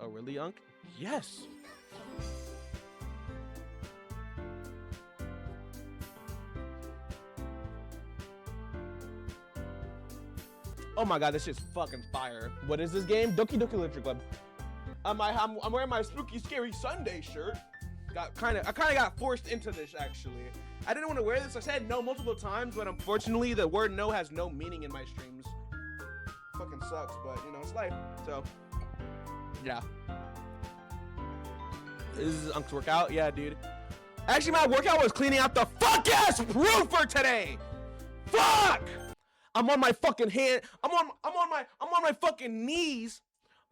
Oh, really, Unc? Yes. Oh my god, this shit's fucking fire. What is this game? Doki Doki Literature Club. I'm wearing my spooky scary Sunday shirt. I kind of got forced into this actually. I didn't want to wear this. I said no multiple times, but unfortunately the word no has no meaning in my streams. Fucking sucks, but you know, it's life. So yeah. This is Unc's workout. Yeah, dude. Actually, my workout was cleaning out the fuck ass roofer today. Fuck! I'm on my fucking hand. I'm on my fucking knees.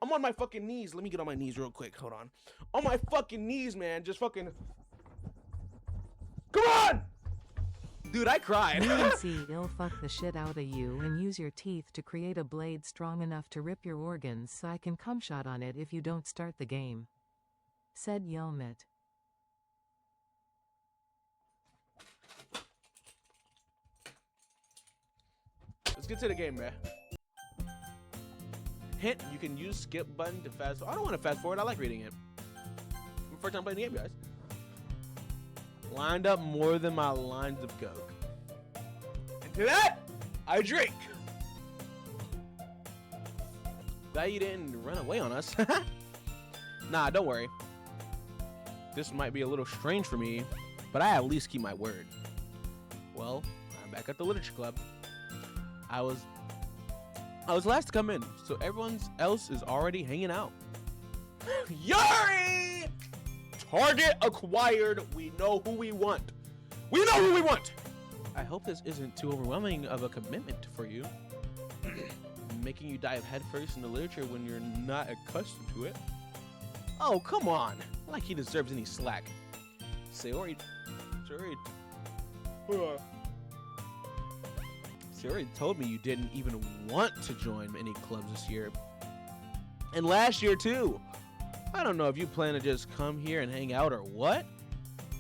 I'm on my fucking knees. Let me get on my knees real quick. Hold on. On my fucking knees, man. Just fucking. Come on! Dude, I cried. UNC, it'll fuck the shit out of you and use your teeth to create a blade strong enough to rip your organs so I can cum shot on it if you don't start the game. Said Yelmit. Let's get to the game, man. Hint, you can use skip button to fast forward. I don't want to fast forward. I like reading it. First time playing the game, guys. Lined up more than my lines of coke. And to that, I drink. Glad you didn't run away on us. Nah, don't worry. This might be a little strange for me, but I at least keep my word. Well, I'm back at the literature club. I was last to come in, so everyone else is already hanging out. Yuri! Target acquired. We know who we want. We know who we want. I hope this isn't too overwhelming of a commitment for you. Making you dive headfirst into literature when you're not accustomed to it. Oh, come on. Like he deserves any slack. Sayori told me you didn't even want to join any clubs this year. And last year too. I don't know if you plan to just come here and hang out or what,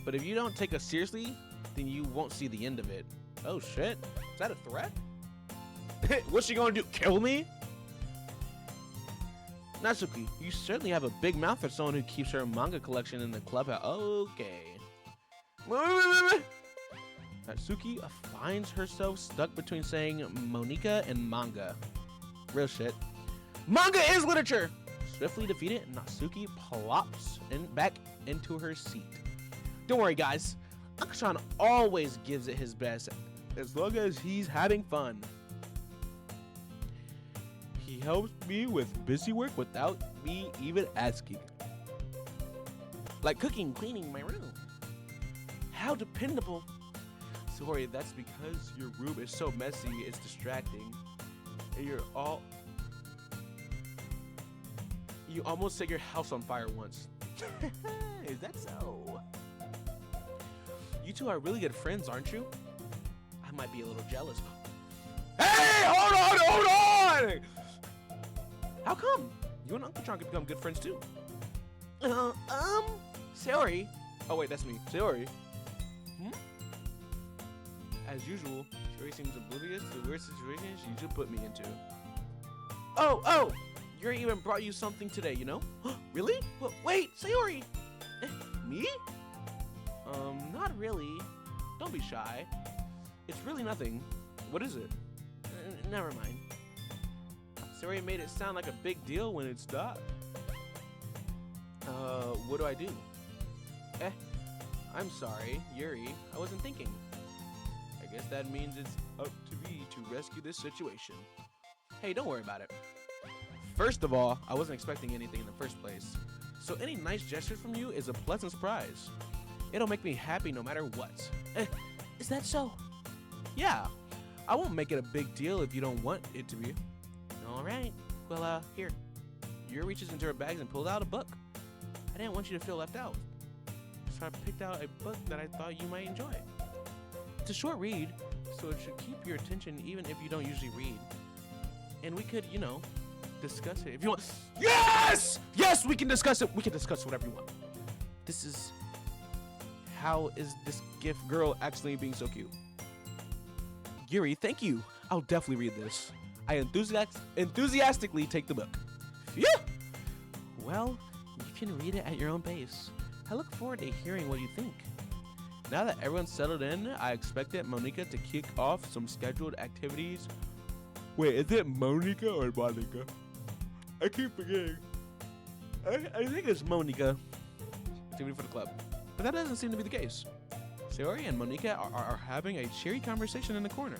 but if you don't take us seriously, then you won't see the end of it. Oh shit, is that a threat? What's she gonna do, kill me? Natsuki, you certainly have a big mouth for someone who keeps her manga collection in the clubhouse. Okay. Natsuki finds herself stuck between saying Monika and manga. Real shit. Manga is literature! Swiftly defeated, Natsuki plops back into her seat. Don't worry, guys. Akashan always gives it his best, as long as he's having fun. He helps me with busy work without me even asking. Like cooking, cleaning my room. How dependable. Sorry, that's because your room is so messy, it's distracting. And you almost set your house on fire once. Is that so? You two are really good friends, aren't you? I might be a little jealous. Hey, hold on! How come? You and Uncle John could become good friends too. Sayori. Oh wait, that's me. Sayori. As usual, Yuri seems oblivious to the weird situations you just put me into. Oh! Yuri even brought you something today, you know? Really? Wait, Sayori! Me? Not really. Don't be shy. It's really nothing. What is it? Never mind. Sayori made it sound like a big deal when it's not. What do I do? I'm sorry, Yuri. I wasn't thinking. I guess that means it's up to me to rescue this situation. Hey, don't worry about it. First of all, I wasn't expecting anything in the first place. So any nice gesture from you is a pleasant surprise. It'll make me happy no matter what. Is that so? Yeah. I won't make it a big deal if you don't want it to be. Alright. Well, here. Yuri reaches into her bags and pulls out a book. I didn't want you to feel left out. So I picked out a book that I thought you might enjoy. It's a short read, so it should keep your attention even if you don't usually read. And we could, discuss it if you want. Yes! Yes, we can discuss it. We can discuss whatever you want. How is this gift girl actually being so cute? Yuri, thank you. I'll definitely read this. I enthusiastically take the book. Yeah. Well, you can read it at your own pace. I look forward to hearing what you think. Now that everyone's settled in, I expected Monica to kick off some scheduled activities. Wait, is it Monica or Monica? I keep forgetting. I think it's Monica. Activity for the club. But that doesn't seem to be the case. Sayori and Monica are having a cheery conversation in the corner.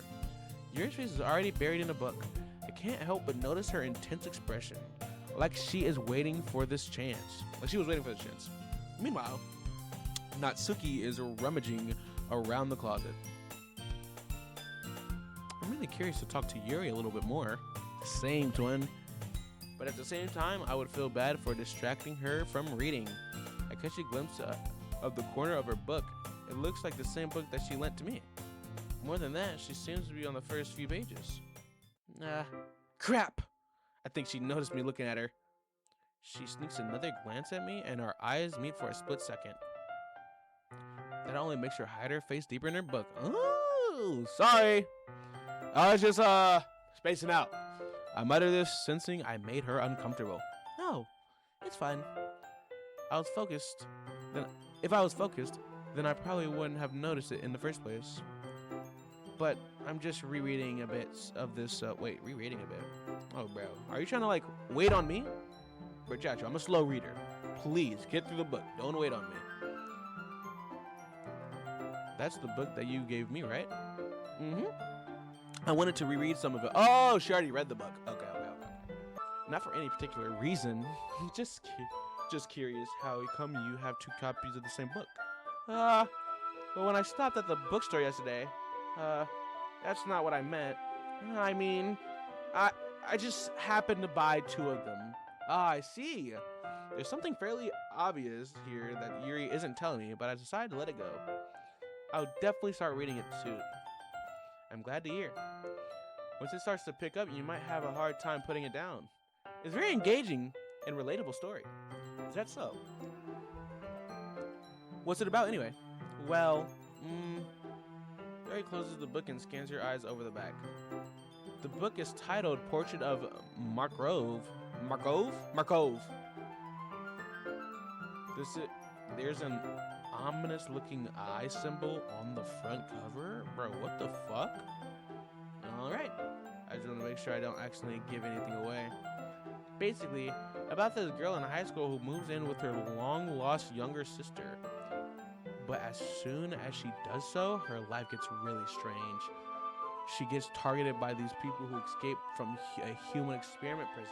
Yuri's face is already buried in a book. I can't help but notice her intense expression. Like she is waiting for this chance. Like she was waiting for this chance. Meanwhile, Natsuki is rummaging around the closet. I'm really curious to talk to Yuri a little bit more. Same, twin. But at the same time, I would feel bad for distracting her from reading. I catch a glimpse of the corner of her book. It looks like the same book that she lent to me. More than that, she seems to be on the first few pages. Crap! I think she noticed me looking at her. She sneaks another glance at me, and our eyes meet for a split second. That only makes her hide her face deeper in her book. Oh, sorry. I was just, spacing out. I muttered this, sensing I made her uncomfortable. No, it's fine. If I was focused, then I probably wouldn't have noticed it in the first place. But I'm just rereading a bit of this, rereading a bit. Oh, bro. Are you trying to, like, wait on me? But, Chacho, I'm a slow reader. Please, get through the book. Don't wait on me. That's the book that you gave me, right? Mm-hmm. I wanted to reread some of it. Oh, she already read the book. Okay. Not for any particular reason. Just curious how come you have two copies of the same book. Well, when I stopped at the bookstore yesterday, that's not what I meant. I mean, I just happened to buy two of them. I see. There's something fairly obvious here that Yuri isn't telling me, but I decided to let it go. I'll definitely start reading it soon. I'm glad to hear. Once it starts to pick up, you might have a hard time putting it down. It's a very engaging and relatable story. Is that so? What's it about anyway? Well, Yuri closes the book and scans her eyes over the back. The book is titled Portrait of Markov. There's an ominous looking eye symbol on the front cover. Bro, what the fuck? Alright. I just want to make sure I don't accidentally give anything away. Basically, about this girl in high school who moves in with her long lost younger sister. But as soon as she does so, her life gets really strange. She gets targeted by these people who escaped from a human experiment prison.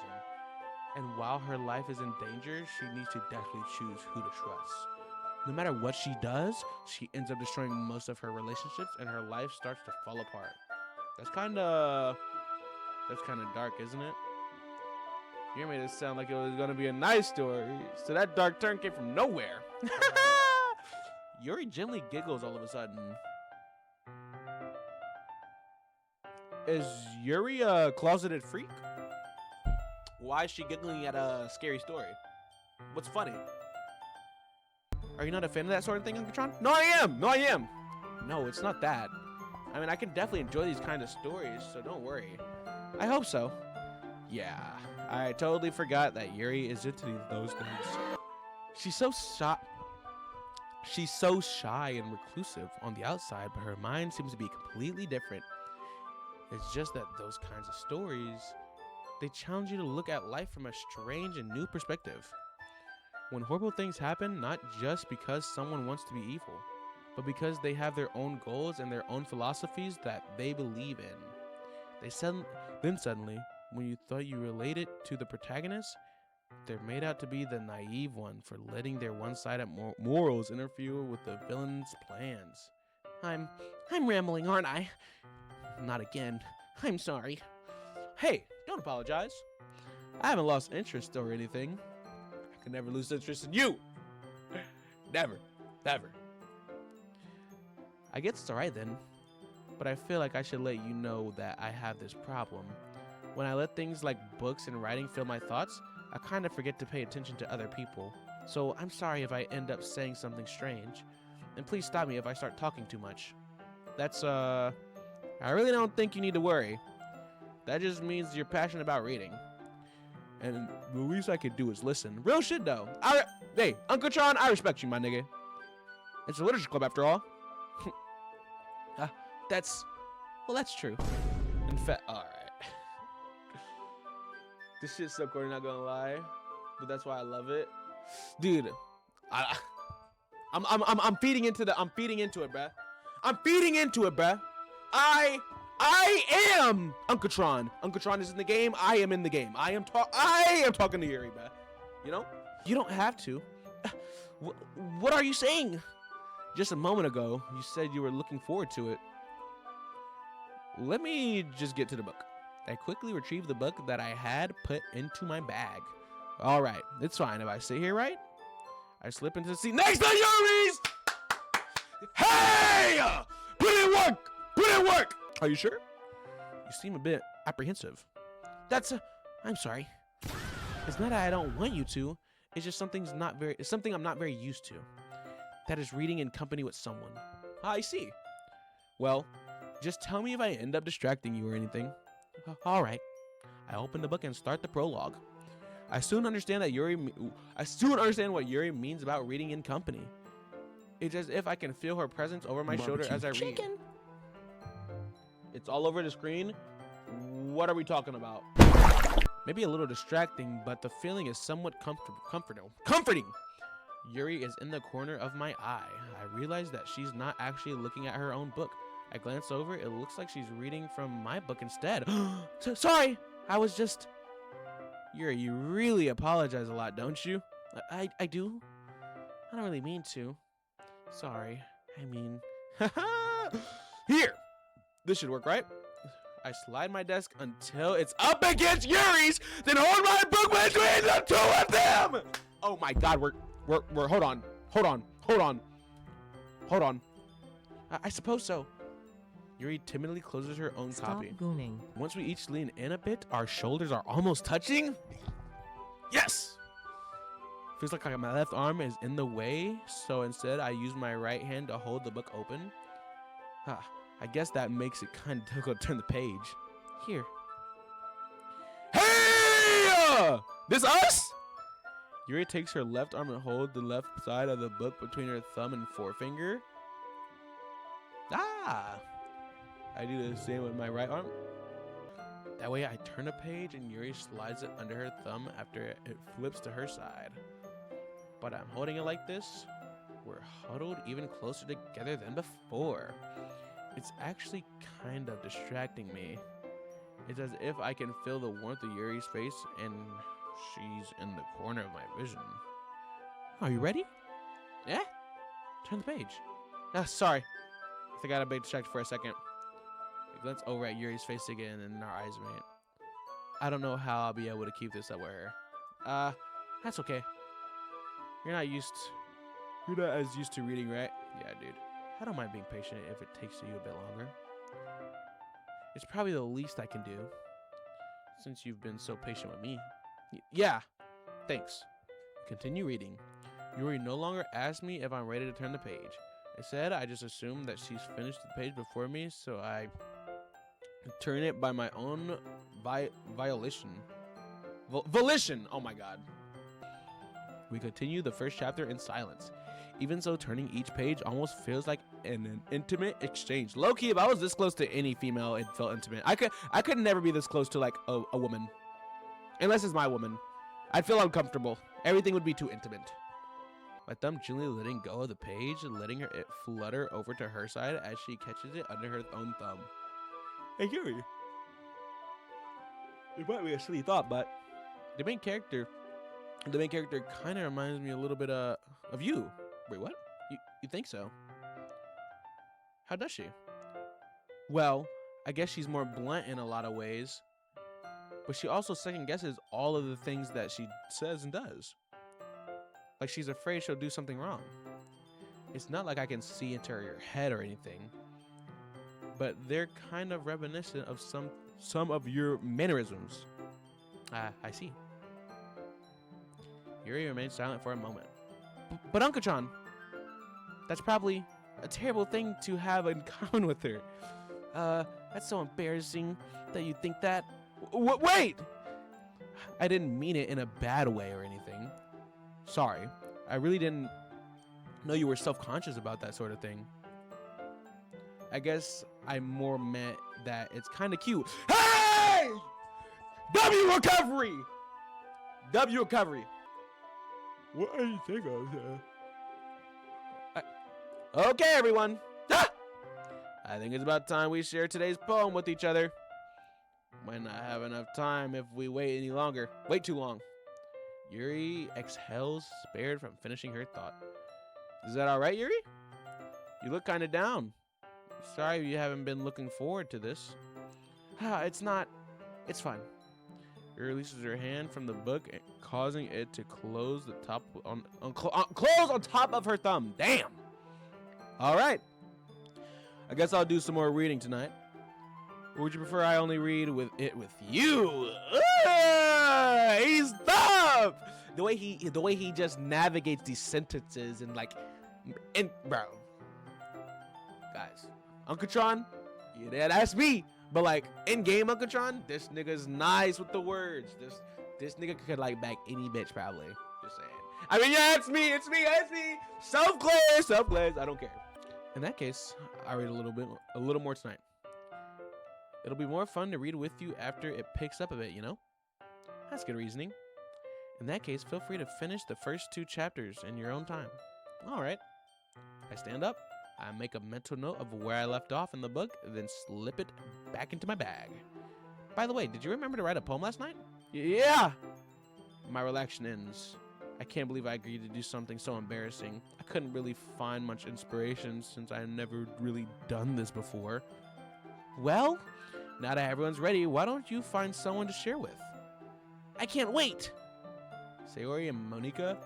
And while her life is in danger, she needs to desperately choose who to trust. No matter what she does, she ends up destroying most of her relationships and her life starts to fall apart. That's kind of dark, isn't it? You made it sound like it was going to be a nice story, so that dark turn came from nowhere. Yuri gently giggles all of a sudden. Is Yuri a closeted freak? Why is she giggling at a scary story? What's funny? Are you not a fan of that sort of thing, Uncle Tron? No, I am! No, it's not that. I mean, I can definitely enjoy these kind of stories, so don't worry. I hope so. Yeah, I totally forgot that Yuri is into those things. She's so shy and reclusive on the outside, but her mind seems to be completely different. It's just that those kinds of stories, they challenge you to look at life from a strange and new perspective. When horrible things happen, not just because someone wants to be evil, but because they have their own goals and their own philosophies that they believe in. Then suddenly, when you thought you related to the protagonist, they're made out to be the naive one for letting their one-sided morals interfere with the villain's plans. I'm rambling, aren't I? Not again. I'm sorry. Hey, don't apologize. I haven't lost interest or anything. I can never lose interest in you. Never. I guess it's alright then. But I feel like I should let you know that I have this problem. When I let things like books and writing fill my thoughts, I kind of forget to pay attention to other people. So I'm sorry if I end up saying something strange. And please stop me if I start talking too much. I really don't think you need to worry. That just means you're passionate about reading. and the least I could do is listen. Real shit, though. Hey, Uncle Tron, I respect you, my nigga. It's a literature club, after all. That's true. In fact, all right. This shit's so corny, not gonna lie, but that's why I love it, dude. I'm feeding into it, bruh. I'm feeding into it, bruh. I am Uncle Tron. Uncle Tron is in the game. I am in the game. I am talking to Yuri, bruh. You know? You don't have to. What are you saying? Just a moment ago, you said you were looking forward to it. Let me just get to the book. I quickly retrieved the book that I had put into my bag. All right, it's fine if I sit here, right? I slip into the seat next to Yuri's. Hey! Put in work! Put in work! Are you sure? You seem a bit apprehensive. I'm sorry. It's not that I don't want you to. It's just something I'm not very used to. That is reading in company with someone. I see. Well, just tell me if I end up distracting you or anything. All right. I open the book and start the prologue. I soon understand what Yuri means about reading in company. It's as if I can feel her presence over my shoulder as I read. It's all over the screen. What are we talking about? Maybe a little distracting, but the feeling is somewhat comforting. Yuri is in the corner of my eye. I realize that she's not actually looking at her own book. I glance over. It looks like she's reading from my book instead. Sorry, I was just... Yuri, you really apologize a lot, don't you? I do. I don't really mean to. Sorry. I mean... Here! This should work, right? I slide my desk until it's up against Yuri's, then hold my book between the two of them! Oh my god, we're hold on. I suppose so. Yuri timidly closes her own copy. Stop gooning. Once we each lean in a bit, our shoulders are almost touching. Yes! Feels like my left arm is in the way, so instead I use my right hand to hold the book open. I guess that makes it kind of difficult to turn the page. Here. Hey! This us? Yuri takes her left arm and holds the left side of the book between her thumb and forefinger. I do the same with my right arm. That way I turn a page and Yuri slides it under her thumb after it flips to her side. But I'm holding it like this. We're huddled even closer together than before. It's actually kind of distracting me. It's as if I can feel the warmth of Yuri's face and she's in the corner of my vision. Are you ready? Yeah? Turn the page. Sorry. I think I got a bit distracted for a second. I glance over at Yuri's face again and our eyes meet. I don't know how I'll be able to keep this up with her. That's okay. You're not as used to reading, right? Yeah, dude. I don't mind being patient if it takes you a bit longer. It's probably the least I can do, since you've been so patient with me. Yeah, thanks. Continue reading. Yuri no longer asks me if I'm ready to turn the page. Instead, I just assume that she's finished the page before me, so I turn it by my own volition. Oh my god. We continue the first chapter in silence. Even so, turning each page almost feels like an intimate exchange. Low-key, if I was this close to any female, it felt intimate. I could never be this close to like a woman. Unless it's my woman. I'd feel uncomfortable. Everything would be too intimate. My thumb gently letting go of the page and letting it flutter over to her side as she catches it under her own thumb. Hey, Yuri. It might be a silly thought, but the main character kind of reminds me a little bit of you. Wait, what? You think so? How does she? Well, I guess she's more blunt in a lot of ways, but she also second guesses all of the things that she says and does. Like she's afraid she'll do something wrong. It's not like I can see into her head or anything, but they're kind of reminiscent of some of your mannerisms. I see. Yuri remains silent for a moment. But Uncle-chan, that's probably a terrible thing to have in common with her. That's so embarrassing that you think that. Wait! I didn't mean it in a bad way or anything. Sorry. I really didn't know you were self-conscious about that sort of thing. I guess I more meant that it's kind of cute. Hey! W recovery! W recovery. What do you think of that? Okay, everyone. Ah! I think it's about time we share today's poem with each other. Might not have enough time if we wait any longer. Wait too long. Yuri exhales, spared from finishing her thought. Is that all right, Yuri? You look kind of down. Sorry you haven't been looking forward to this. It's not. It's fine. Yuri releases her hand from the book, causing it to close the top close on top of her thumb. Damn. All right. I guess I'll do some more reading tonight. Or would you prefer I only read with you? He's tough. The way he just navigates these sentences and bro. Guys, Uncle Tron, yeah, that's me. But like in game Uncle Tron, this nigga's nice with the words. This nigga could like back any bitch probably. Just saying. I mean, yeah, it's me. Self-glaze. I don't care. In that case, I read a little more tonight. It'll be more fun to read with you after it picks up a bit, you know? That's good reasoning. In that case, feel free to finish the first 2 chapters in your own time. All right. I stand up. I make a mental note of where I left off in the book, then slip it back into my bag. By the way, did you remember to write a poem last night? Yeah! My relaxation ends. I can't believe I agreed to do something so embarrassing. I couldn't really find much inspiration since I had never really done this before. Well, now that everyone's ready, why don't you find someone to share with? I can't wait! Sayori and Monika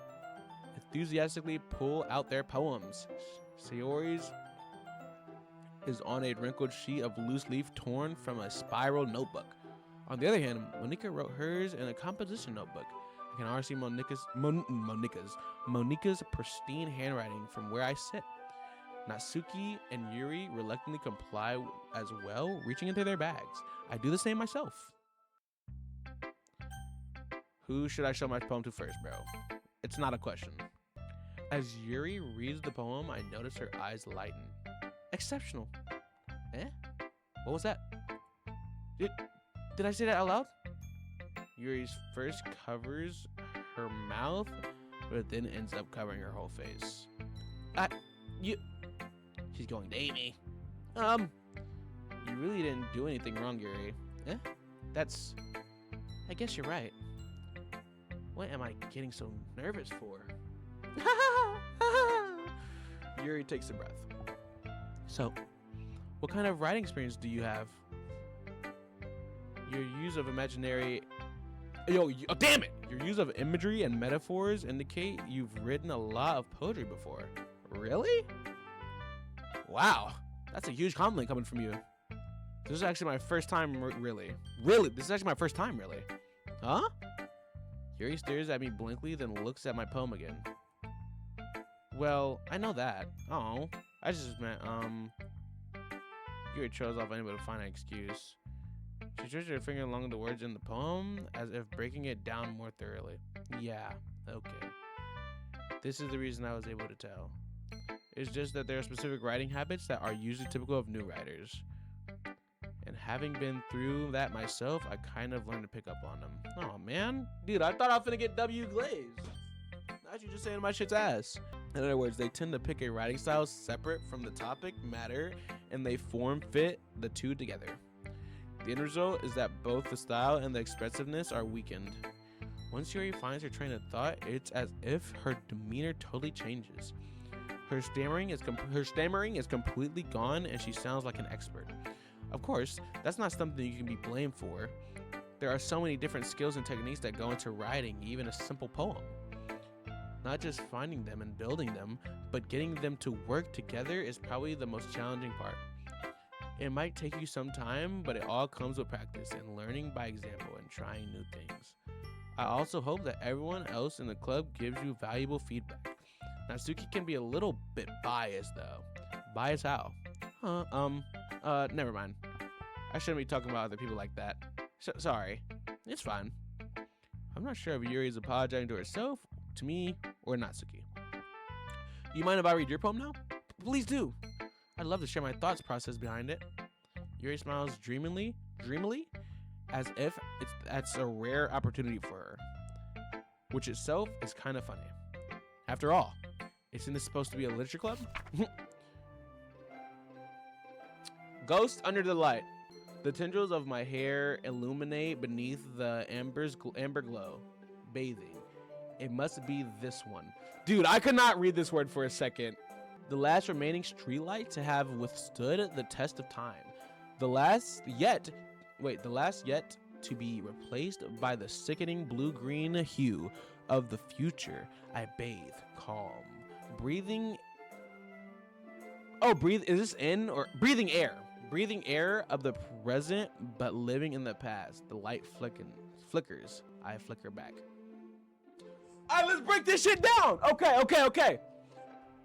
enthusiastically pull out their poems. Sayori's is on a wrinkled sheet of loose leaf torn from a spiral notebook. On the other hand, Monika wrote hers in a composition notebook. I can already see Monika's pristine handwriting from where I sit. Natsuki and Yuri reluctantly comply as well, reaching into their bags. I do the same myself. Who should I show my poem to first, bro? It's not a question. As Yuri reads the poem, I notice her eyes lighten. Exceptional. Eh? What was that? Did I say that out loud? Yuri's first covers her mouth, but then ends up covering her whole face. She's going to Amy. You really didn't do anything wrong, Yuri. Eh? I guess you're right. What am I getting so nervous for? Yuri takes a breath. So, what kind of writing experience do you have? Your use of Your use of imagery and metaphors indicate you've written a lot of poetry before. Really? Wow, that's a huge compliment coming from you. This is actually my first time, really. This is actually my first time, really. Huh? Yuri stares at me blankly, then looks at my poem again. Well, I know that. Oh, I just meant, Yuri trails off unable to find an excuse. She stretched her finger along the words in the poem, as if breaking it down more thoroughly. Yeah, okay. This is the reason I was able to tell. It's just that there are specific writing habits that are usually typical of new writers. And having been through that myself, I kind of learned to pick up on them. Oh man, dude, I thought I was finna get W glazed. Now you just saying my shit's ass. In other words, they tend to pick a writing style separate from the topic matter, and they fit the two together. The end result is that both the style and the expressiveness are weakened. Once Yuri finds her train of thought, it's as if her demeanor totally changes. Her stammering is completely gone, and she sounds like an expert. Of course, that's not something you can be blamed for. There are so many different skills and techniques that go into writing even a simple poem. Not just finding them and building them, but getting them to work together is probably the most challenging part. It might take you some time, but it all comes with practice and learning by example and trying new things. I also hope that everyone else in the club gives you valuable feedback. Natsuki can be a little bit biased though. Biased how? Never mind. I shouldn't be talking about other people like that. Sorry. It's fine. I'm not sure if Yuri is apologizing to herself, to me, or Natsuki. You mind if I read your poem now? Please do. I'd love to share my thoughts process behind it. Yuri smiles dreamily, as if that's a rare opportunity for her, which itself is kind of funny. After all, isn't this supposed to be a literature club? Ghost under the light. The tendrils of my hair illuminate beneath the amber glow. Bathing. It must be this one. Dude, I could not read this word for a second. The last remaining streetlight to have withstood the test of time. The last yet to be replaced by the sickening blue-green hue of the future. I bathe, calm, breathing. Oh, breathe. Is this in or breathing air? Breathing air of the present, but living in the past. The light flickers. I flicker back. All right, let's break this shit down. Okay.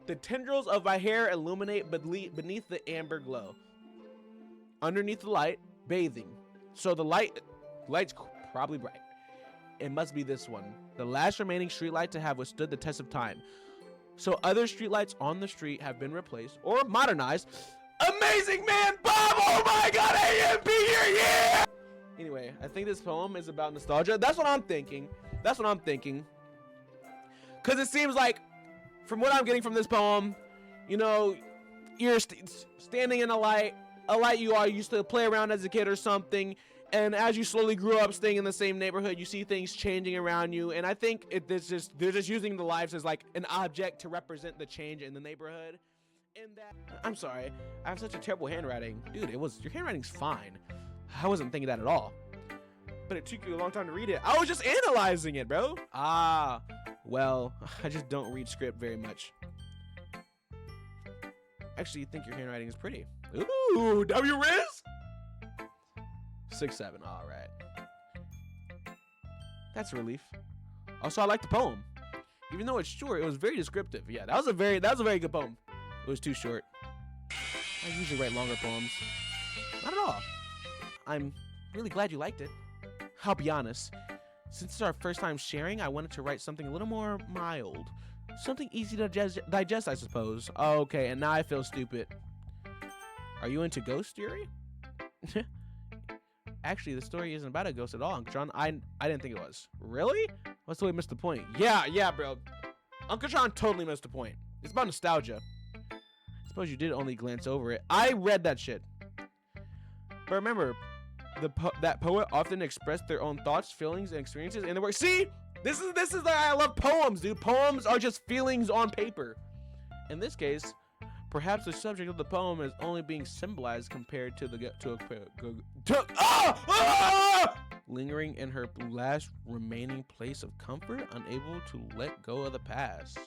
The tendrils of my hair illuminate beneath the amber glow. Underneath the light, bathing. So the light's probably bright. It must be this one. The last remaining streetlight to have withstood the test of time. So other streetlights on the street have been replaced or modernized. Amazing man, Bob! Oh my God, AMP here, yeah! Anyway, I think this poem is about nostalgia. That's what I'm thinking. Because it seems like, from what I'm getting from this poem, you know, you're standing in a light you all used to play around as a kid or something, and as you slowly grew up staying in the same neighborhood, you see things changing around you, and I think they're just using the lives as like an object to represent the change in the neighborhood. And that, I'm sorry, I have such a terrible handwriting. Dude, your handwriting's fine. I wasn't thinking that at all. But it took you a long time to read it. I was just analyzing it, bro. Ah, well, I just don't read script very much. Actually, you think your handwriting is pretty. Ooh, W Riz? 6'7", all right. That's a relief. Also, I like the poem. Even though it's short, it was very descriptive. Yeah, that was a very good poem. It was too short. I usually write longer poems. Not at all. I'm really glad you liked it. I'll be honest. Since it's our first time sharing, I wanted to write something a little more mild. Something easy to digest, I suppose. Okay, and now I feel stupid. Are you into ghosts, Yuri? Actually, the story isn't about a ghost at all, Uncle Tron. I didn't think it was. Really? What's the way missed the point? Yeah, bro. Uncle Tron totally missed the point. It's about nostalgia. Suppose you did only glance over it. I read that shit. But remember, that poet often expressed their own thoughts, feelings, and experiences in the work. See, this is why I love poems, dude. Poems are just feelings on paper. In this case, perhaps the subject of the poem is only being symbolized compared to lingering in her last remaining place of comfort, unable to let go of the past.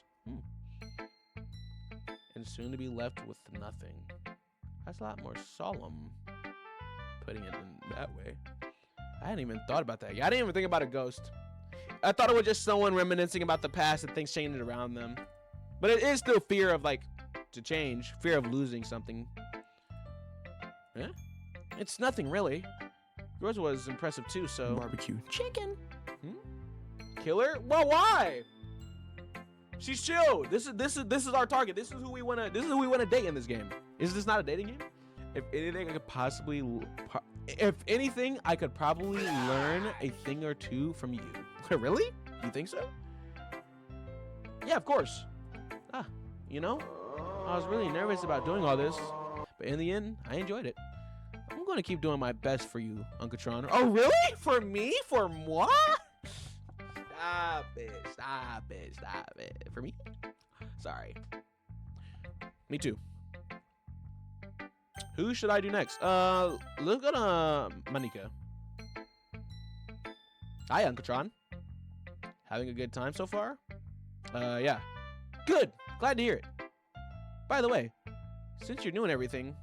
And soon to be left with nothing. That's a lot more solemn, putting it in that way. I hadn't even thought about that. Yeah, I didn't even think about a ghost. I thought it was just someone reminiscing about the past and things changing around them. But it is still fear of, like, to change. Fear of losing something. Huh? It's nothing, really. Yours was impressive, too, so... Barbecue chicken. Killer? Well, why? She's chill. This is our target. This is who we wanna date in this game. Is this not a dating game? If anything, I could probably learn a thing or two from you. Really? You think so? Yeah, of course. You know, I was really nervous about doing all this, but in the end, I enjoyed it. I'm gonna keep doing my best for you, Uncle Tron. Oh, really? For me? For moi? Stop it. For me? Sorry. Me too. Who should I do next? Let's go to Monika. Hi, Uncle Tron. Having a good time so far? Yeah. Good. Glad to hear it. By the way, since you're doing everything,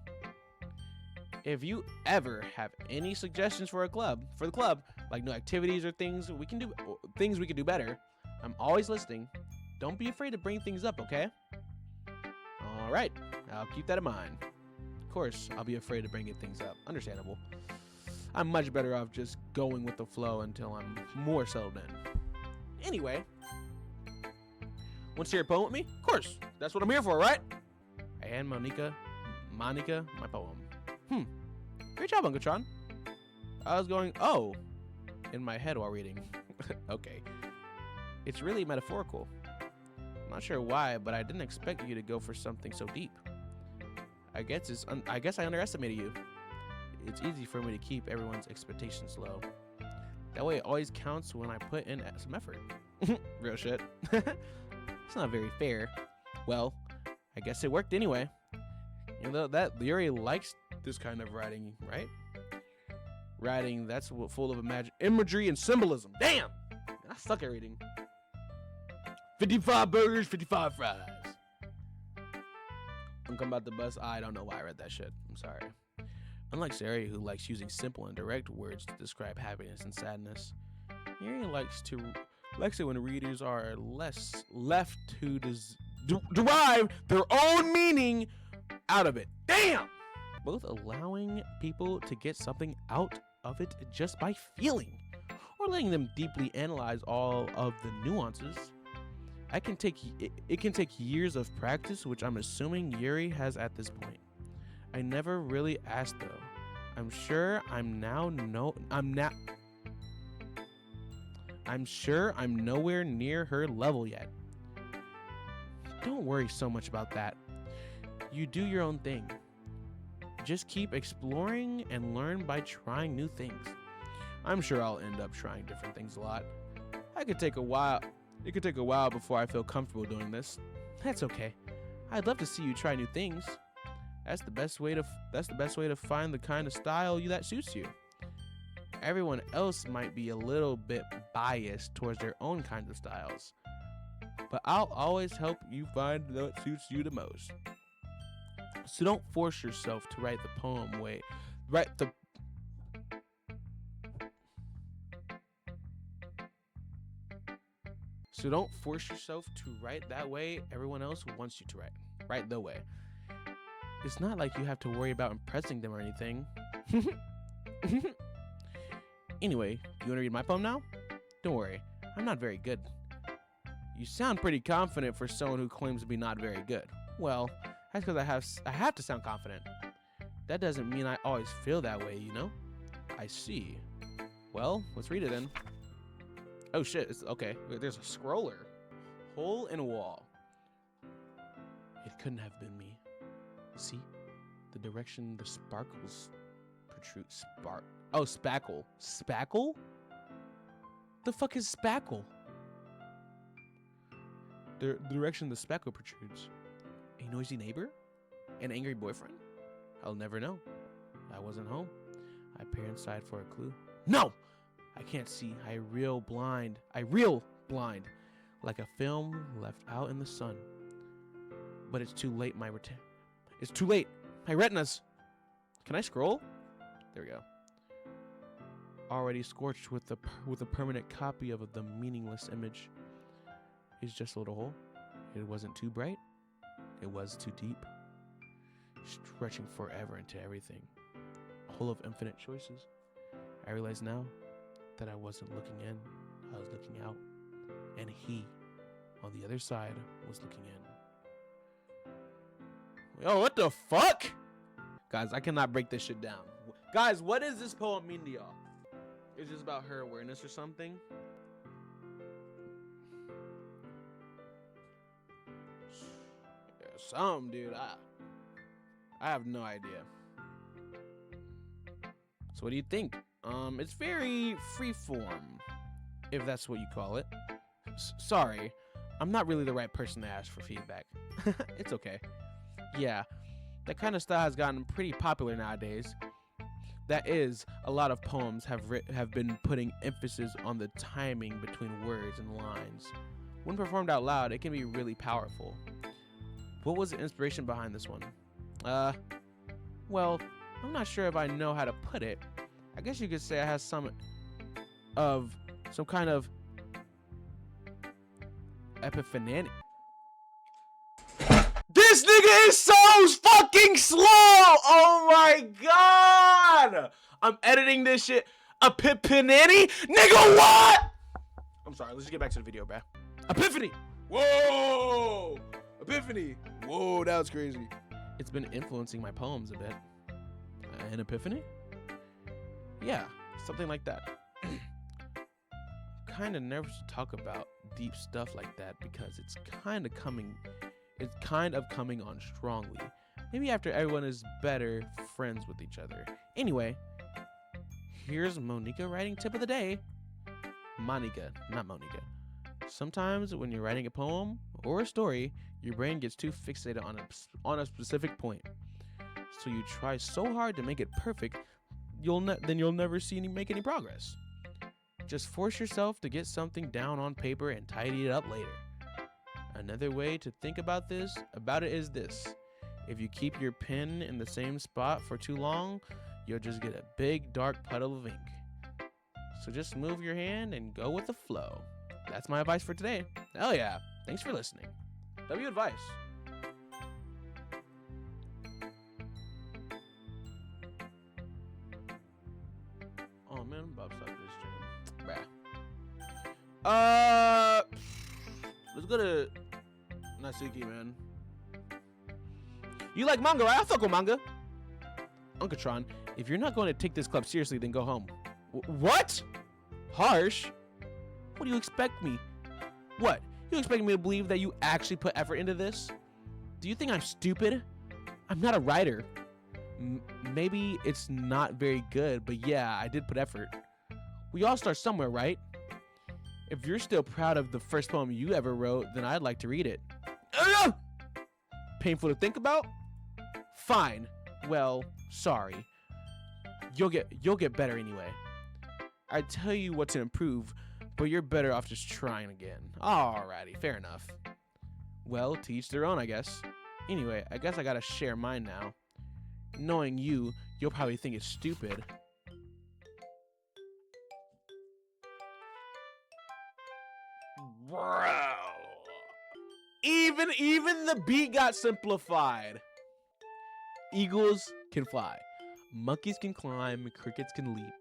if you ever have any suggestions for the club, like new activities or things we can do better, I'm always listening. Don't be afraid to bring things up, okay? All right, I'll keep that in mind. Of course, I'll be afraid to bring things up. Understandable. I'm much better off just going with the flow until I'm more settled in. Anyway, want to share a poem with me? Of course. That's what I'm here for, right? I hand Monica my poem. Great job, Uncle Tron. I was going, oh, in my head while reading. Okay. It's really metaphorical. I'm not sure why, but I didn't expect you to go for something so deep. I guess I underestimated you. It's easy for me to keep everyone's expectations low. That way it always counts when I put in some effort. Real shit. It's not very fair. Well, I guess it worked anyway. You know that Yuri likes this kind of writing, right? Writing that's full of imagery and symbolism. Damn! I suck at reading. 55 burgers, 55 fries. I'm coming about the bus. I don't know why I read that shit. I'm sorry. Unlike Sari, who likes using simple and direct words to describe happiness and sadness, Yuri likes it when readers are less left to derive their own meaning out of it. Damn! Both allowing people to get something out of it just by feeling, or letting them deeply analyze all of the nuances. It can take years of practice, which I'm assuming Yuri has at this point. I never really asked though. I'm sure I'm nowhere near her level yet. Don't worry so much about that. You do your own thing. Just keep exploring and learn by trying new things. I'm sure I'll end up trying different things a lot. It could take a while before I feel comfortable doing this. That's okay. I'd love to see you try new things. That's the best way to find the kind of style that suits you. Everyone else might be a little bit biased towards their own kinds of styles, but I'll always help you find what suits you the most. So don't force yourself to write the poem way. So don't force yourself to write that way everyone else wants you to write. Write the way. It's not like you have to worry about impressing them or anything. Anyway, you want to read my poem now? Don't worry, I'm not very good. You sound pretty confident for someone who claims to be not very good. Well, that's because I have to sound confident. That doesn't mean I always feel that way, you know? I see. Well, let's read it then. Oh shit, it's okay. There's a scroller. Hole in a wall. It couldn't have been me. See? The direction the sparkles protrude. Oh, spackle. Spackle? The fuck is spackle? The direction the spackle protrudes. A noisy neighbor? An angry boyfriend? I'll never know. I wasn't home. I peer inside for a clue. No! I can't see. I reel blind. Like a film left out in the sun. But it's too late. It's too late. My retinas. Can I scroll? There we go. Already scorched with a permanent copy of the meaningless image. It's just a little hole. It wasn't too bright. It was too deep. Stretching forever into everything. A hole of infinite choices. I realize now that I wasn't looking in. I was looking out. And he, on the other side, was looking in. Yo, what the fuck? Guys, I cannot break this shit down. Guys, what does this poem mean to y'all? Is this about her awareness or something? Yeah, some, dude. I have no idea. So what do you think? It's very freeform, if that's what you call it. Sorry, I'm not really the right person to ask for feedback. It's okay. Yeah, that kind of style has gotten pretty popular nowadays. That is, a lot of poems have been putting emphasis on the timing between words and lines. When performed out loud, it can be really powerful. What was the inspiration behind this one? Well, I'm not sure if I know how to put it. I guess you could say it has some kind of epiphany. This nigga is so fucking slow! Oh my god! I'm editing this shit. Epiphany? Nigga, what? I'm sorry. Let's just get back to the video, bruh. Epiphany. Whoa. Epiphany. Whoa, that was crazy. It's been influencing my poems a bit. An epiphany? Yeah, something like that. Kind of nervous to talk about deep stuff like that because it's kind of coming on strongly. Maybe after everyone is better friends with each other. Anyway, here's Monica writing tip of the day. Monica, not Monica. Sometimes when you're writing a poem or a story, your brain gets too fixated on a specific point. So you try so hard to make it perfect, you'll never make any progress. Just force yourself to get something down on paper and tidy it up later. Another way to think about it is this. If you keep your pen in the same spot for too long, you'll just get a big dark puddle of ink. So just move your hand and go with the flow. That's my advice for today. Hell yeah. Thanks for listening. W advice. Oh man, I'm about to stop this jam. Bruh. Let's go to Natsuki, man. You like manga, right? I fuck with manga. Uncatron, if you're not going to take this club seriously, then go home. What? Harsh? What do you expect me? What? You expect me to believe that you actually put effort into this? Do you think I'm stupid? I'm not a writer. Maybe it's not very good, but yeah, I did put effort. We all start somewhere, right? If you're still proud of the first poem you ever wrote, then I'd like to read it. Painful to think about? Fine. Well, sorry. You'll get better anyway. I tell you what to improve, but you're better off just trying again. Alrighty, fair enough. Well, to each their own, I guess. Anyway, I guess I gotta share mine now. Knowing you'll probably think it's stupid. Bro. Even the beat got simplified. Eagles can fly. Monkeys can climb. Crickets can leap.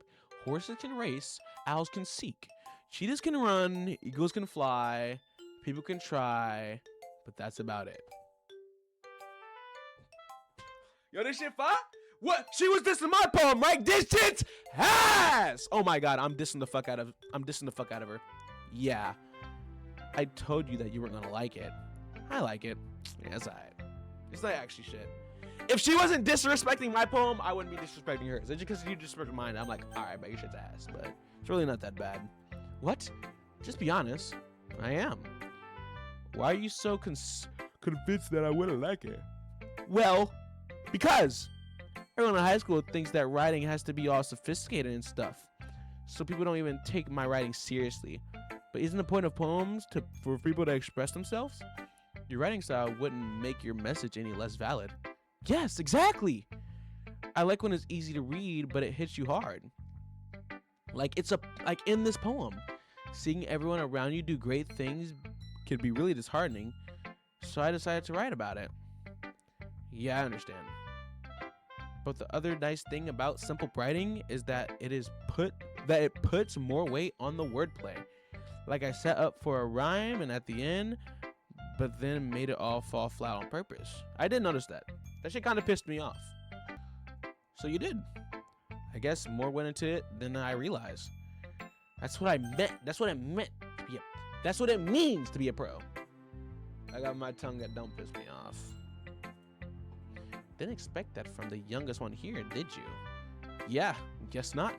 Horses can race. Owls can seek. Cheetahs can run. Eagles can fly. People can try. But that's about it. Yo, this shit fire? What? She was dissing my poem, right? This shit's ass! Oh my god, I'm dissing the fuck out of her. Yeah. I told you that you weren't gonna like it. I like it. Yeah, it's alright. It's not actually shit. If she wasn't disrespecting my poem, I wouldn't be disrespecting hers. It's just because you disrespect mine, I'm like, alright, but your shit's ass. But it's really not that bad. What? Just be honest. I am. Why are you so convinced that I wouldn't like it? Well, because everyone in high school thinks that writing has to be all sophisticated and stuff. So people don't even take my writing seriously. But isn't the point of poems for people to express themselves? Your writing style wouldn't make your message any less valid. Yes, exactly. I like when it's easy to read, but it hits you hard. Like in this poem, seeing everyone around you do great things can be really disheartening. So I decided to write about it. Yeah, I understand. But the other nice thing about simple writing is that it puts more weight on the wordplay. Like I set up for a rhyme and at the end, but then made it all fall flat on purpose. I did notice that. That shit kind of pissed me off. So you did. I guess more went into it than I realized. That's what I meant. That's what it meant to be that's what it means to be a pro. I got my tongue that don't piss me off. Didn't expect that from the youngest one here, did you? Yeah, guess not.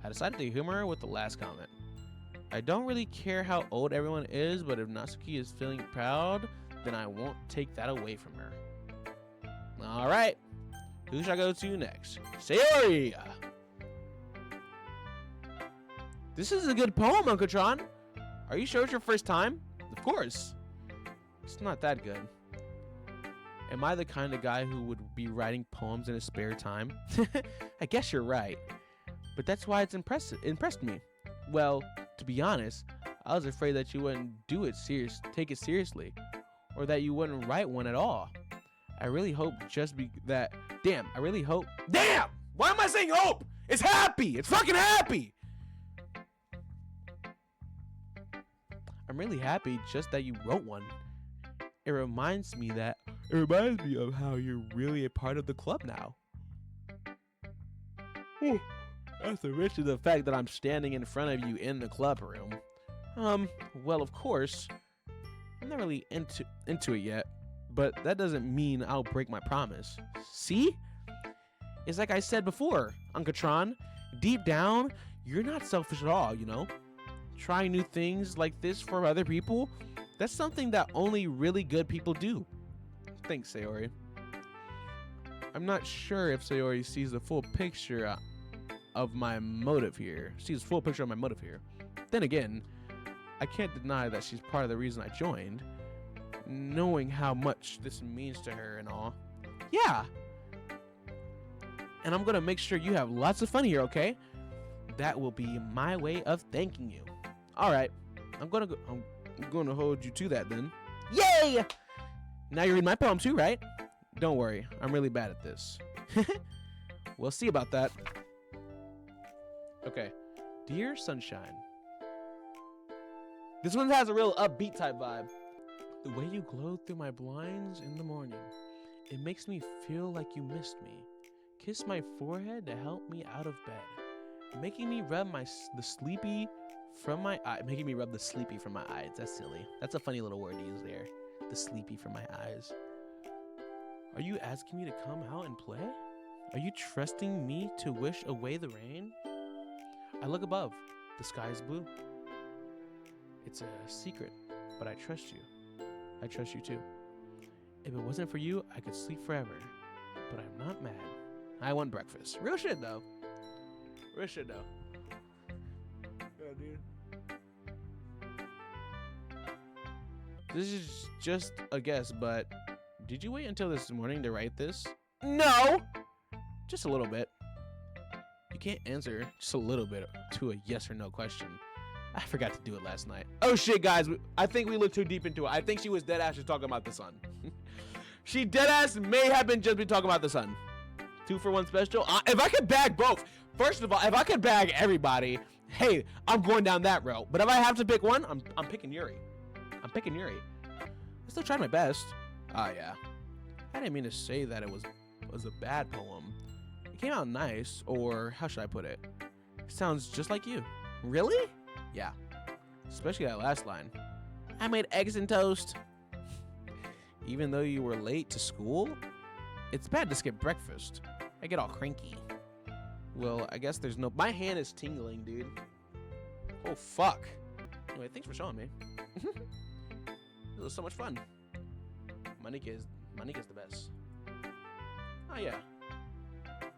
I decided to humor her with the last comment. I don't really care how old everyone is, but if Natsuki is feeling proud, then I won't take that away from her. Alright, who should I go to next? Sayori! This is a good poem, Uncle Tron. Are you sure it's your first time? Of course. It's not that good. Am I the kind of guy who would be writing poems in his spare time? I guess you're right. But that's why it's impressed me. Well, to be honest, I was afraid that you wouldn't take it seriously, or that you wouldn't write one at all. I really hope Damn! Why am I saying hope? It's happy! It's fucking happy! I'm really happy just that you wrote one. It reminds me of how you're really a part of the club now. That's the rich of the fact that I'm standing in front of you in the club room. Well, of course, I'm not really into it yet, but that doesn't mean I'll break my promise. See? It's like I said before, Uncatron, deep down, you're not selfish at all, you know? Trying new things like this for other people, that's something that only really good people do. Thanks, Sayori. I'm not sure if Sayori sees the full picture of my motive here. Then again, I can't deny that she's part of the reason I joined, knowing how much this means to her and all. Yeah. And I'm gonna make sure you have lots of fun here, okay? That will be my way of thanking you. All right, I'm gonna hold you to that then. Yay! Now you read my poem too, right? Don't worry, I'm really bad at this. We'll see about that. Okay, Dear Sunshine. This one has a real upbeat type vibe. The way you glow through my blinds in the morning, it makes me feel like you missed me. Kiss my forehead to help me out of bed, making me rub the sleepy from my eyes. That's silly. That's a funny little word to use there. The sleepy from my eyes. Are you asking me to come out and play? Are you trusting me to wish away the rain? I look above. The sky is blue. It's a secret, but I trust you. I trust you too. If it wasn't for you, I could sleep forever. But I'm not mad. I want breakfast. Real shit though. Yeah, dude. This is just a guess, but did you wait until this morning to write this? No! Just a little bit. You can't answer just a little bit to a yes or no question. I forgot to do it last night. Oh shit, guys. I think we looked too deep into it. I think she was dead ass just talking about the sun. She dead ass may have been just talking about the sun. 2-for-1 special. If I could bag both. First of all, if I could bag everybody, hey, I'm going down that road. But if I have to pick one, I'm picking Yuri. I still tried my best. Yeah. I didn't mean to say that it was a bad poem. It came out nice, or how should I put it? It sounds just like you. Really? Yeah. Especially that last line. I made eggs and toast. Even though you were late to school? It's bad to skip breakfast. I get all cranky. Well, I guess there's no... My hand is tingling, dude. Oh, fuck. Anyway, thanks for showing me. It was so much fun. Monika is the best. Oh, yeah.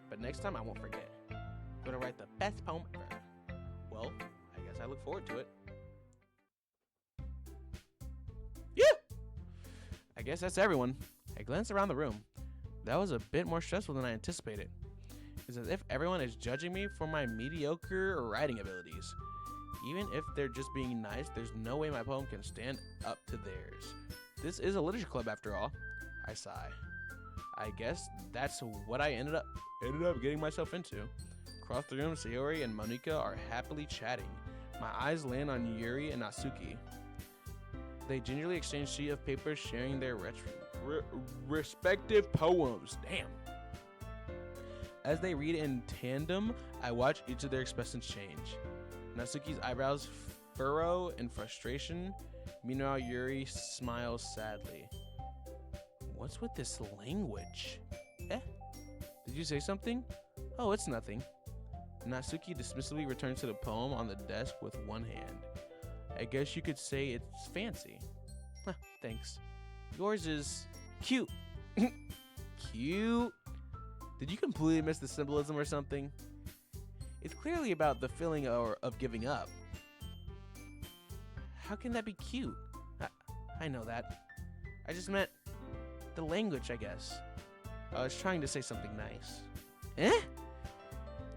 But next time, I won't forget. I'm gonna write the best poem ever. Well, I guess I look forward to it. Yeah! I guess that's everyone. I glanced around the room. That was a bit more stressful than I anticipated. It's as if everyone is judging me for my mediocre writing abilities. Even if they're just being nice, there's no way my poem can stand up to theirs. This is a literature club after all. I sigh. I guess that's what I ended up getting myself into. Across the room, Sayori and Monika are happily chatting. My eyes land on Yuri and Natsuki. They gingerly exchange sheet of paper, sharing their respective poems. Damn. As they read in tandem, I watch each of their expressions change. Natsuki's eyebrows furrow in frustration. Meanwhile, Yuri smiles sadly. What's with this language? Eh? Did you say something? Oh, it's nothing. Natsuki dismissively returns to the poem on the desk with one hand. I guess you could say it's fancy. Huh, thanks. Yours is cute. Cute? Did you completely miss the symbolism or something? It's clearly about the feeling of giving up. How can that be cute? I know that. I just meant the language, I guess. I was trying to say something nice. Eh?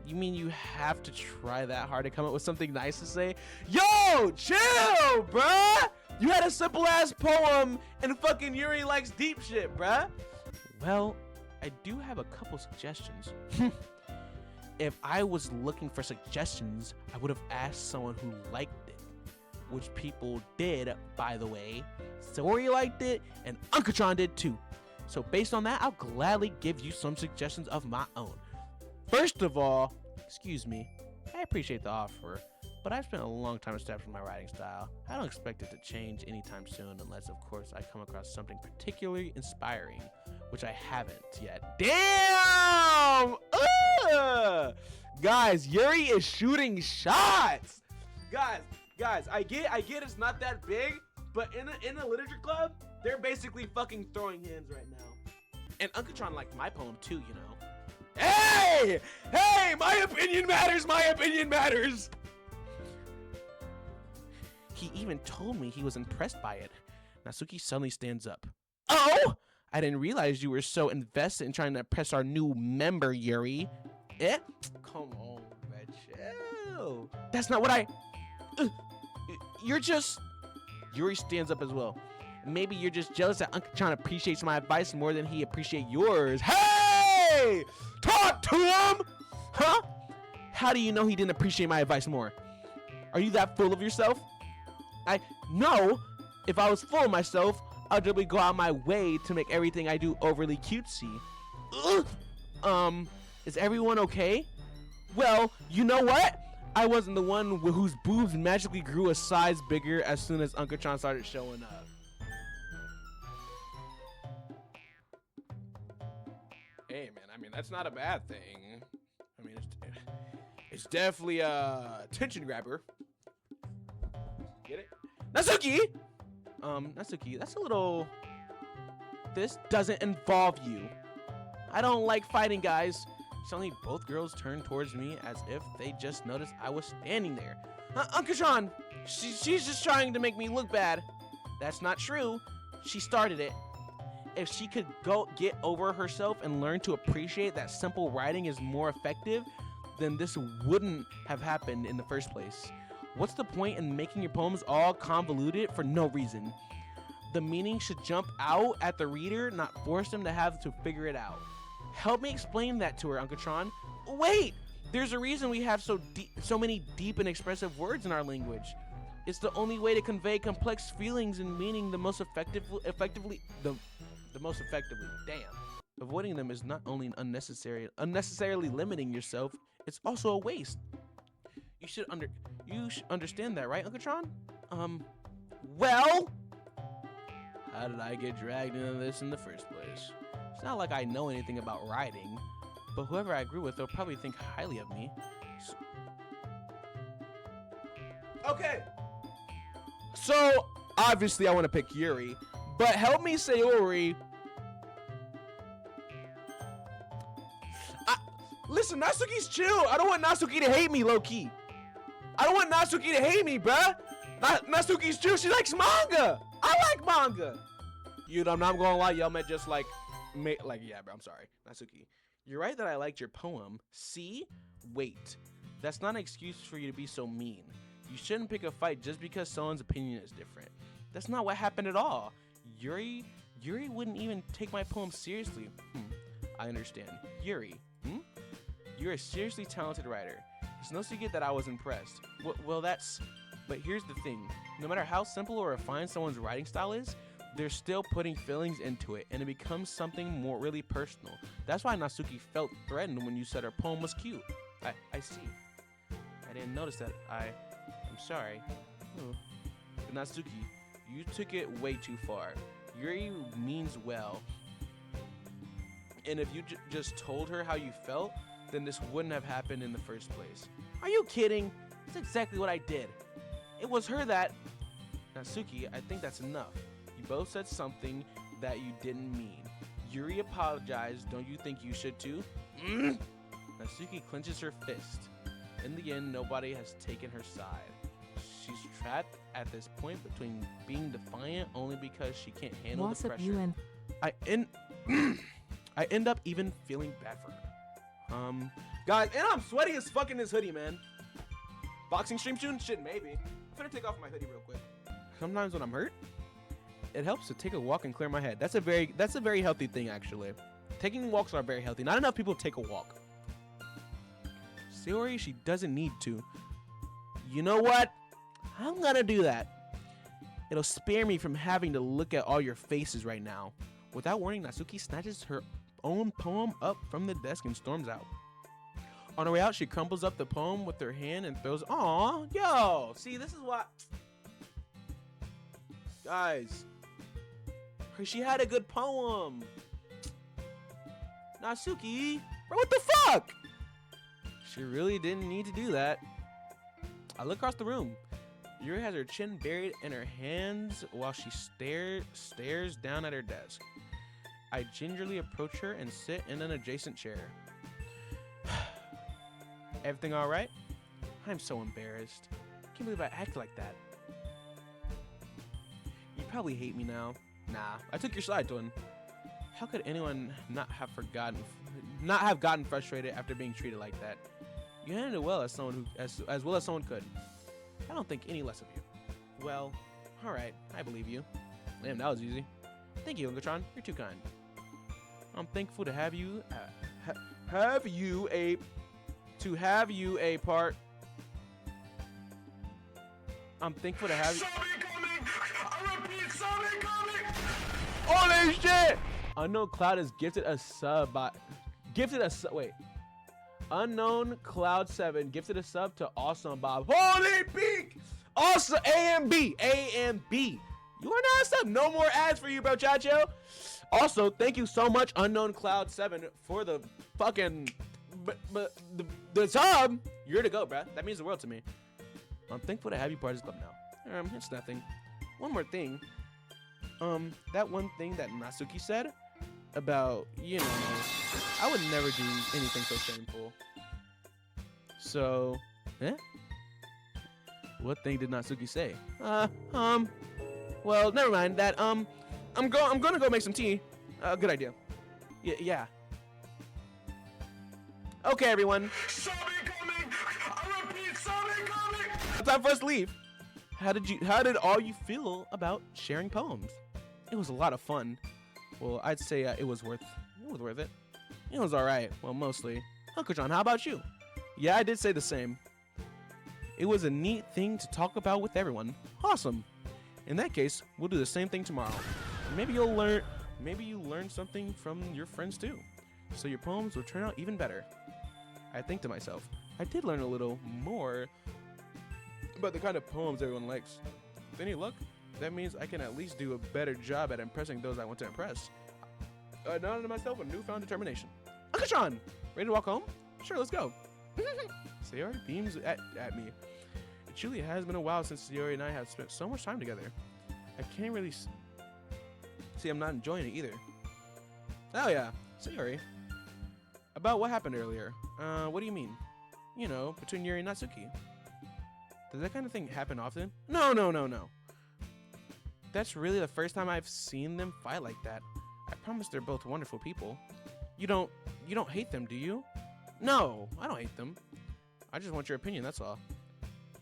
You mean you have to try that hard to come up with something nice to say? Yo, chill, bruh! You had a simple ass poem and fucking Yuri likes deep shit, bruh. Well, I do have a couple suggestions. If I was looking for suggestions, I would have asked someone who liked it. which people did, by the way. Sayori liked it, and Unkatron did too. So based on that, I'll gladly give you some suggestions of my own. First of all, excuse me, I appreciate the offer, but I've spent a long time establishing my writing style. I don't expect it to change anytime soon, unless, of course, I come across something particularly inspiring, which I haven't yet. Damn! Guys, Yuri is shooting shots. Guys, I get it's not that big, but in a literature club, they're basically fucking throwing hands right now. And Unkatron liked my poem too, you know. Hey! My opinion matters! He even told me he was impressed by it. Natsuki suddenly stands up. Oh! I didn't realize you were so invested in trying to impress our new member, Yuri. Come on, man, chill. That's not what you're just... Yuri stands up as well. Maybe you're just jealous that Unkatron appreciates my advice more than he appreciates yours. Hey! Talk to him! Huh? How do you know he didn't appreciate my advice more? Are you that full of yourself? No. If I was full of myself, I'd probably go out my way to make everything I do overly cutesy. Is everyone okay? Well, you know what? I wasn't the one whose boobs magically grew a size bigger as soon as Unkatron started showing up. Hey, man, I mean, that's not a bad thing. I mean, it's definitely a attention grabber. Get it? Natsuki! Natsuki, that's a little... This doesn't involve you. I don't like fighting, guys. Suddenly, both girls turned towards me as if they just noticed I was standing there. Unkatron! She's just trying to make me look bad. That's not true. She started it. If she could get over herself and learn to appreciate that simple writing is more effective, then this wouldn't have happened in the first place. What's the point in making your poems all convoluted for no reason? The meaning should jump out at the reader, not force them to have to figure it out. Help me explain that to her, Unkatron. Wait! There's a reason we have so many deep and expressive words in our language. It's the only way to convey complex feelings and meaning the most effectively. Damn. Avoiding them is not only unnecessarily limiting yourself, it's also a waste. You should understand that, right, Unkatron? Well, how did I get dragged into this in the first place? It's not like I know anything about writing, but whoever I agree with, they'll probably think highly of me. Okay. So, obviously I want to pick Yuri, but help me, Sayori. Listen, Natsuki's chill. I don't want Natsuki to hate me, low-key. I don't want Natsuki to hate me, bruh. Natsuki's chill. She likes manga. I like manga. I'm not gonna lie. Y'all met just like, yeah, bro. I'm sorry, Natsuki. You're right that I liked your poem. See? Wait. That's not an excuse for you to be so mean. You shouldn't pick a fight just because someone's opinion is different. That's not what happened at all. Yuri wouldn't even take my poem seriously. I understand. Yuri, You're a seriously talented writer. It's no secret that I was impressed. But here's the thing. No matter how simple or refined someone's writing style is, they're still putting feelings into it, and it becomes something more really personal. That's why Natsuki felt threatened when you said her poem was cute. I see. I didn't notice that. I'm sorry. But Natsuki, you took it way too far. Yuri means well. And if you just told her how you felt, then this wouldn't have happened in the first place. Are you kidding? That's exactly what I did. It was her that... Natsuki, I think that's enough. You both said something that you didn't mean. Yuri apologized. Don't you think you should too? Natsuki clenches her fist. In the end, nobody has taken her side. She's trapped at this point between being defiant only because she can't handle the pressure. I end up even feeling bad for her. Guys, and I'm sweaty as fuck in this hoodie, man. Boxing stream soon? Shit, maybe. I'm gonna take off my hoodie real quick. Sometimes when I'm hurt, it helps to take a walk and clear my head. That's a very healthy thing, actually. Taking walks are very healthy. Not enough people take a walk. Sayori, she doesn't need to. You know what? I'm gonna do that. It'll spare me from having to look at all your faces right now. Without warning, Natsuki snatches her own poem up from the desk and storms out. On her way out, she crumples up the poem with her hand and throws. Aw, yo, see, this is what. Guys, she had a good poem. Natsuki, bro, what the fuck? She really didn't need to do that. I look across the room. Yuri has her chin buried in her hands while she stares down at her desk. I gingerly approach her and sit in an adjacent chair. Everything all right? I'm so embarrassed. Can't believe I act like that. You probably hate me now. Nah, I took your side, twin. How could anyone not have gotten frustrated after being treated like that? You handled it well as someone as well as someone could. I don't think any less of you. Well, all right, I believe you. Damn, that was easy. Thank you, Unkatron. You're too kind. I'm thankful to have you a part. I'm thankful to have you. I repeat, something coming. Holy shit! Unknown Cloud is gifted a sub by wait. Unknown Cloud 7 gifted a sub to Awesome Bob. Holy peak! Awesome A and B. You are not a sub. No more ads for you, bro, Chacho. Also, thank you so much, Unknown Cloud 7, for the fucking the sub. You're to go, bruh. That means the world to me. I'm thankful to have you part of this club now. It's nothing. One more thing. That one thing that Natsuki said about, you know, I would never do anything so shameful. So, what thing did Natsuki say? Well, never mind that. I'm gonna go make some tea. Good idea. Yeah. Okay, everyone. Time for us to leave. How did all you feel about sharing poems? It was a lot of fun. Well, I'd say it was worth it. It was all right. Well, mostly. Uncle John, how about you? Yeah, I did say the same. It was a neat thing to talk about with everyone. Awesome. In that case, we'll do the same thing tomorrow. Maybe you learn something from your friends too. So your poems will turn out even better. I think to myself, I did learn a little more about the kind of poems everyone likes. With any luck, that means I can at least do a better job at impressing those I want to impress. I nodded to myself with newfound determination. Uncle Sean, ready to walk home? Sure, let's go. Sayori beams at me. It truly has been a while since Sayori and I have spent so much time together. I can't really see I'm not enjoying it either. Oh yeah, Sayori. About what happened earlier. What do you mean? You know, between Yuri and Natsuki. Does that kind of thing happen often? No. That's really the first time I've seen them fight like that. I promise they're both wonderful people. You don't hate them, do you? No, I don't hate them. I just want your opinion, that's all.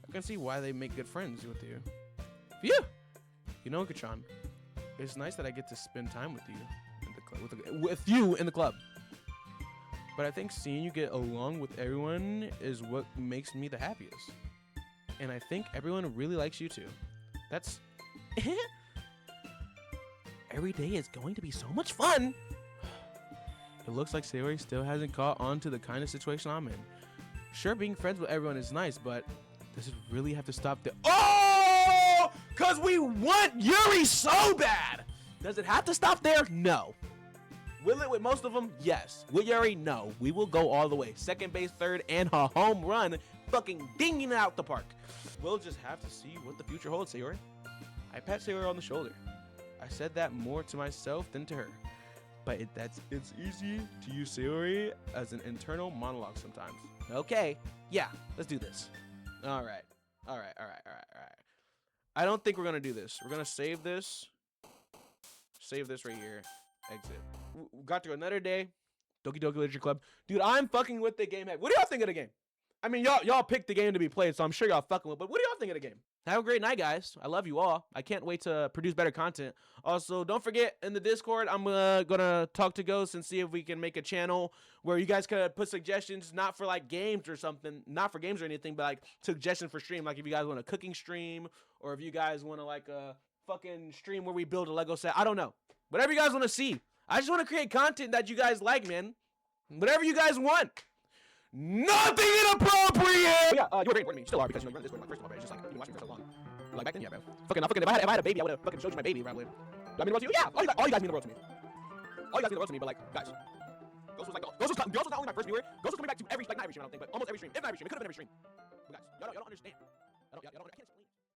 I can see why they make good friends with you. Phew! You know, Kachan, it's nice that I get to spend time with you in the club. But I think seeing you get along with everyone is what makes me the happiest. And I think everyone really likes you too. That's every day is going to be so much fun. It looks like Sayori still hasn't caught on to the kind of situation I'm in. Sure, being friends with everyone is nice, but does it really have to stop there? Oh! Because we want Yuri so bad! Does it have to stop there? No. Will it with most of them? Yes. With Yuri? No. We will go all the way. Second base, third, and a home run. Fucking dinging it out the park. We'll just have to see what the future holds, Sayori. I pat Sayori on the shoulder. I said that more to myself than to her. But it's easy to use Sayori as an internal monologue sometimes. Okay. Yeah, let's do this. All right. I don't think we're going to do this. We're going to save this. Save this right here. Exit. We got through another day. Doki Doki Literature Club. Dude, I'm fucking with the game. What do y'all think of the game? I mean, y'all picked the game to be played, so I'm sure y'all fucking with, but what do y'all think of the game? Have a great night, guys. I love you all. I can't wait to produce better content. Also, don't forget, in the Discord, I'm gonna talk to Ghost and see if we can make a channel where you guys could put suggestions, not for like games or something, not for games or anything, but like suggestions for stream. Like if you guys want a cooking stream, or if you guys want to like a fucking stream where we build a Lego set. I don't know. Whatever you guys want to see. I just want to create content that you guys like, man. Whatever you guys want. Nothing inappropriate! But yeah, you were very important to me. You still are, because you know, you run this way, like, first of all, but it's just like, you've been watching me for so long. Like, back then, yeah, bro. Fucking, if I had a baby, I would have fucking showed you my baby, probably. Do I mean the world to you? Yeah! All you guys mean the world to me. All you guys mean the world to me, but like, guys. Ghost was not only my first viewer, Ghost was coming back to every, like, not every stream, I don't think, but almost every stream. If not every stream, it could have been every stream. But guys, y'all don't understand. I can't explain.